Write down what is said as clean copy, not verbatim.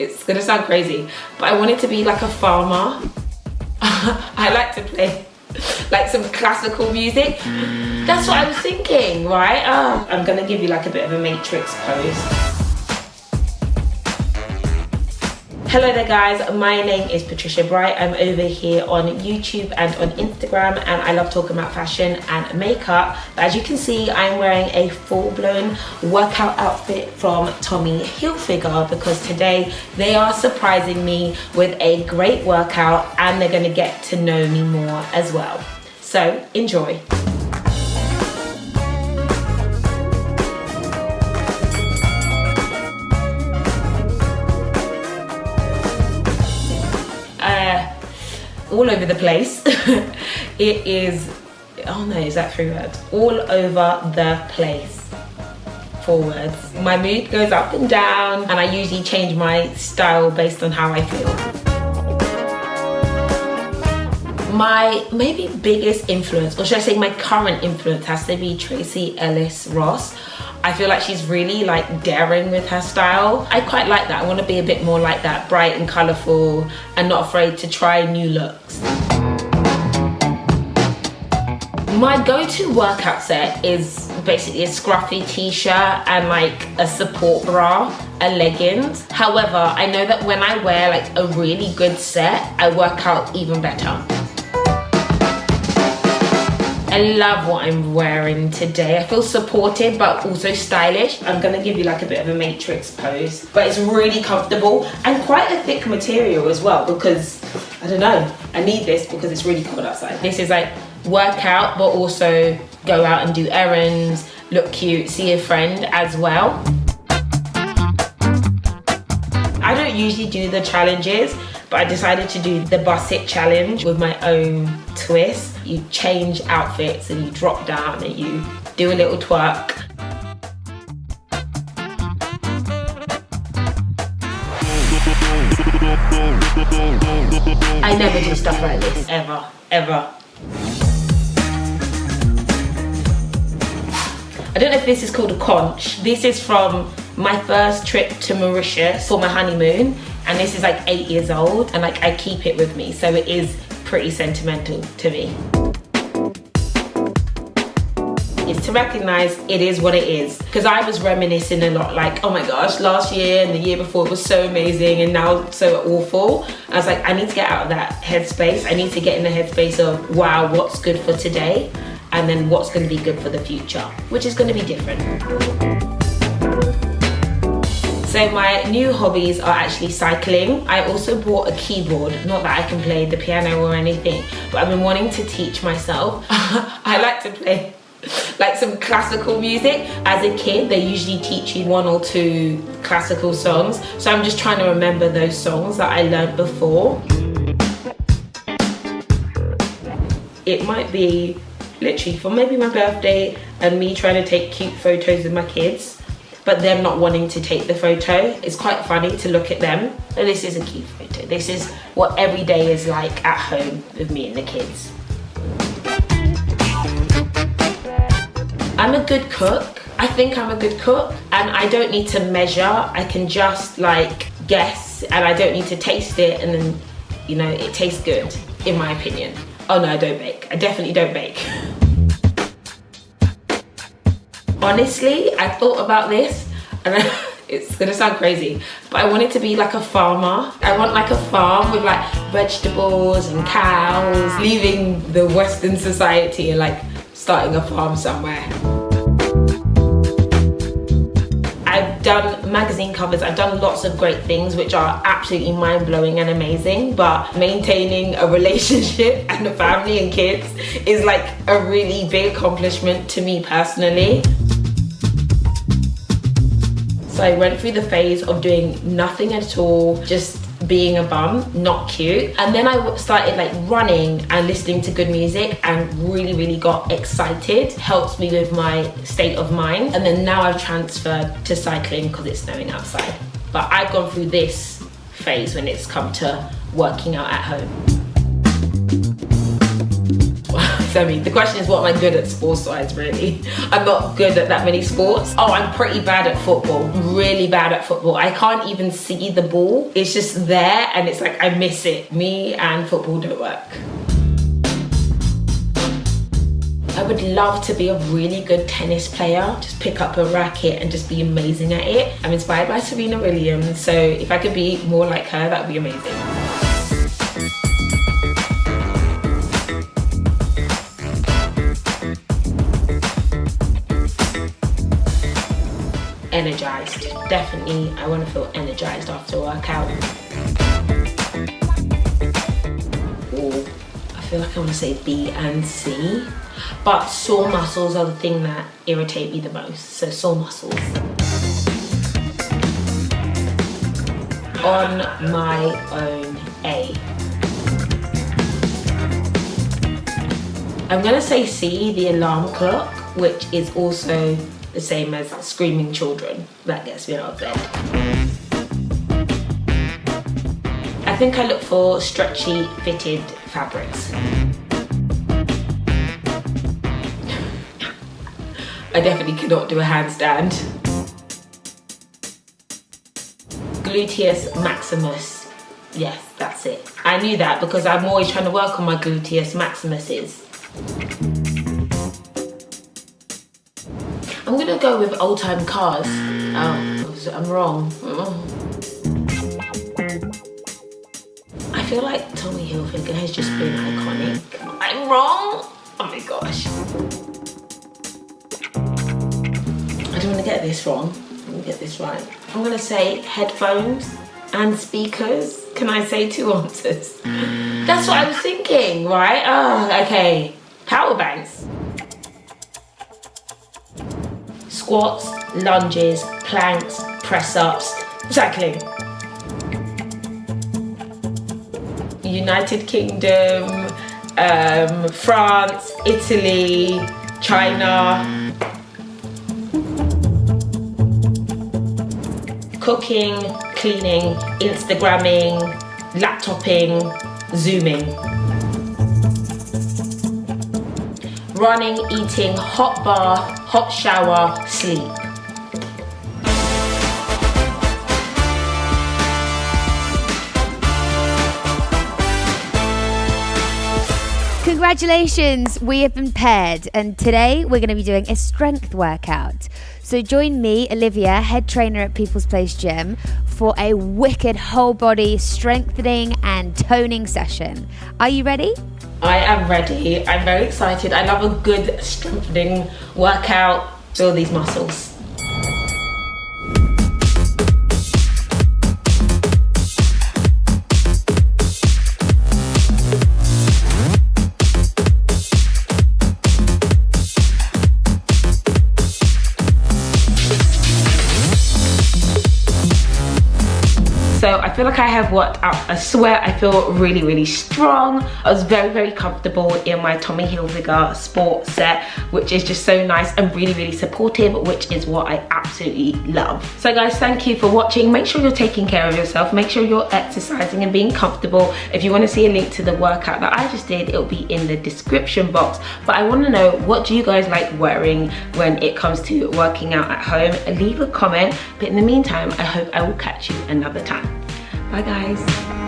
It's gonna sound crazy, but I wanted to be like a farmer. I like to play like some classical music. That's what I was thinking, right? I'm gonna give you like a bit of a matrix pose. Hello there guys, my name is Patricia Bright. I'm over here on YouTube and on Instagram, and I love talking about fashion and makeup. But as you can see, I'm wearing a full-blown workout outfit from Tommy Hilfiger because today they are surprising me with a great workout and they're going to get to know me more as well. So enjoy. All over the place. It is, oh no, is that 3 words? All over the place. 4 words. My mood goes up and down, and I usually change my style based on how I feel. My maybe biggest influence, or should I say my current influence, has to be Tracee Ellis Ross. I feel like she's really like daring with her style. I quite like that. I want to be a bit more like that, bright and colourful and not afraid to try new looks. My go-to workout set is basically a scruffy t-shirt and like a support bra, a leggings. However, I know that when I wear like a really good set, I work out even better. I love what I'm wearing today. I feel supported but also stylish. I'm gonna give you like a bit of a matrix pose, but it's really comfortable and quite a thick material as well because, I don't know, I need this because it's really cold outside. This is like workout but also go out and do errands, look cute, see a friend as well. I don't usually do the challenges, but I decided to do the bust it challenge with my own twist. You change outfits and you drop down and you do a little twerk. I never do stuff like this, ever, ever. I don't know if this is called a conch. This is from my first trip to Mauritius for my honeymoon. And this is like 8 years old and like I keep it with me. So it is pretty sentimental to me. It's to recognize it is what it is. Because I was reminiscing a lot like, oh my gosh, last year and the year before was so amazing and now so awful. I was like, I need to get out of that headspace. I need to get in the headspace of, wow, what's good for today? And then what's gonna be good for the future, which is gonna be different. So my new hobbies are actually cycling. I also bought a keyboard, not that I can play the piano or anything, but I've been wanting to teach myself. I like to play like some classical music. As a kid, they usually teach you 1 or 2 classical songs. So I'm just trying to remember those songs that I learned before. It might be literally for maybe my birthday and me trying to take cute photos of my kids, but them not wanting to take the photo. It's quite funny to look at them. Oh, this is a cute photo. This is what every day is like at home with me and the kids. I'm a good cook. I think I'm a good cook and I don't need to measure. I can just like guess and I don't need to taste it and then, you know, it tastes good, in my opinion. Oh no, I don't bake. I definitely don't bake. Honestly, I thought about this and it's gonna sound crazy, but I want it to be like a farmer. I want like a farm with like vegetables and cows, leaving the Western society and like starting a farm somewhere. I've done magazine covers, I've done lots of great things which are absolutely mind-blowing and amazing, but maintaining a relationship and a family and kids is like a really big accomplishment to me personally. So I went through the phase of doing nothing at all, just being a bum, not cute. And then I started like running and listening to good music and really got excited. Helps me with my state of mind. And then now I've transferred to cycling because it's snowing outside. But I've gone through this phase when it's come to working out at home. semi. The question is, what am I good at sports wise, really? I'm not good at that many sports. Oh, I'm pretty bad at football. Really bad at football. I can't even see the ball. It's just there and it's like I miss it. Me and football don't work. I would love to be a really good tennis player. Just pick up a racket and just be amazing at it. I'm inspired by Serena Williams, so if I could be more like her, that would be amazing. Energized. Definitely, I want to feel energized after a workout. Ooh, I feel like I want to say B and C. But sore muscles are the thing that irritate me the most. So sore muscles. On my own, A. I'm gonna say C, the alarm clock, which is also the same as screaming children. That gets me out of bed. I think I look for stretchy fitted fabrics. I definitely cannot do a handstand. Gluteus maximus. Yes, that's it. I knew that because I'm always trying to work on my gluteus maximuses. I'm gonna go with old time cars. Oh, I'm wrong. I feel like Tommy Hilfiger has just been iconic. I'm wrong? Oh my gosh. I don't want to get this wrong. Let me get this right. I'm going to say headphones and speakers. Can I say two answers? That's what I was thinking, right? Oh, okay. Power banks. Squats, lunges, planks, press-ups, cycling. United Kingdom, France, Italy, China. Cooking, cleaning, Instagramming, laptoping, Zooming. Running, eating, hot bath, hot shower, sleep. Congratulations, we have been paired, and today we're going to be doing a strength workout. So join me, Olivia, head trainer at People's Place Gym, for a wicked whole body strengthening and toning session. Are you ready? I am ready. I'm very excited. I love a good strengthening workout. Build these muscles. So I feel like I have worked out a sweat. I feel really, really strong. I was very, very comfortable in my Tommy Hilfiger sport set, which is just so nice and really, really supportive, which is what I absolutely love. So guys, thank you for watching. Make sure you're taking care of yourself. Make sure you're exercising and being comfortable. If you want to see a link to the workout that I just did, it'll be in the description box. But I want to know, what do you guys like wearing when it comes to working out at home? Leave a comment. But in the meantime, I hope I will catch you another time. Bye guys.